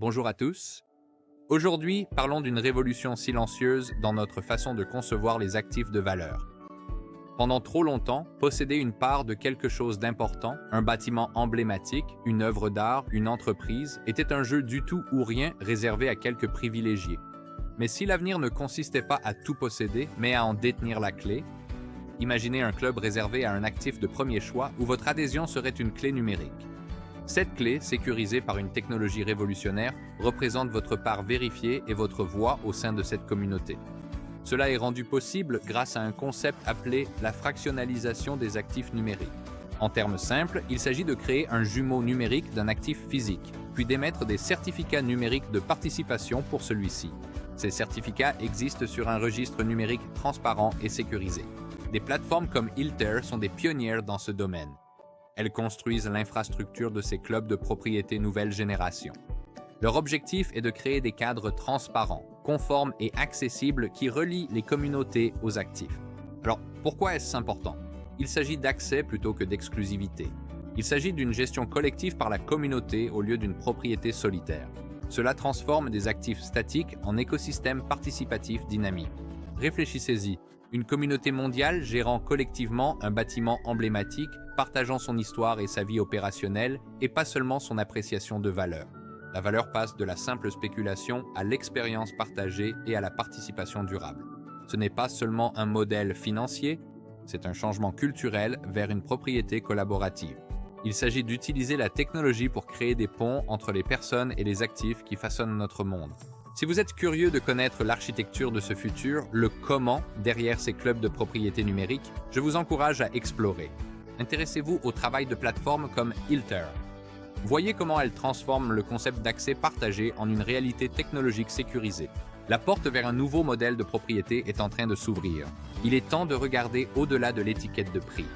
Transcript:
Bonjour à tous. Aujourd'hui, parlons d'une révolution silencieuse dans notre façon de concevoir les actifs de valeur. Pendant trop longtemps, posséder une part de quelque chose d'important, un bâtiment emblématique, une œuvre d'art, une entreprise, était un jeu du tout ou rien réservé à quelques privilégiés. Mais si l'avenir ne consistait pas à tout posséder, mais à en détenir la clé, imaginez un club réservé à un actif de premier choix où votre adhésion serait une clé numérique. Cette clé, sécurisée par une technologie révolutionnaire, représente votre part vérifiée et votre voix au sein de cette communauté. Cela est rendu possible grâce à un concept appelé la fractionnalisation des actifs numériques. En termes simples, il s'agit de créer un jumeau numérique d'un actif physique, puis d'émettre des certificats numériques de participation pour celui-ci. Ces certificats existent sur un registre numérique transparent et sécurisé. Des plateformes comme Ilter sont des pionnières dans ce domaine. Elles construisent l'infrastructure de ces clubs de propriété nouvelle génération. Leur objectif est de créer des cadres transparents, conformes et accessibles qui relient les communautés aux actifs. Alors, pourquoi est-ce important? Il s'agit d'accès plutôt que d'exclusivité. Il s'agit d'une gestion collective par la communauté au lieu d'une propriété solitaire. Cela transforme des actifs statiques en écosystèmes participatifs dynamiques. Réfléchissez-y. Une communauté mondiale gérant collectivement un bâtiment emblématique, partageant son histoire et sa vie opérationnelle, et pas seulement son appréciation de valeur. La valeur passe de la simple spéculation à l'expérience partagée et à la participation durable. Ce n'est pas seulement un modèle financier, c'est un changement culturel vers une propriété collaborative. Il s'agit d'utiliser la technologie pour créer des ponts entre les personnes et les actifs qui façonnent notre monde. Si vous êtes curieux de connaître l'architecture de ce futur, le comment derrière ces clubs de propriété numérique, je vous encourage à explorer. Intéressez-vous au travail de plateformes comme Ilter. Voyez comment elles transforment le concept d'accès partagé en une réalité technologique sécurisée. La porte vers un nouveau modèle de propriété est en train de s'ouvrir. Il est temps de regarder au-delà de l'étiquette de prix.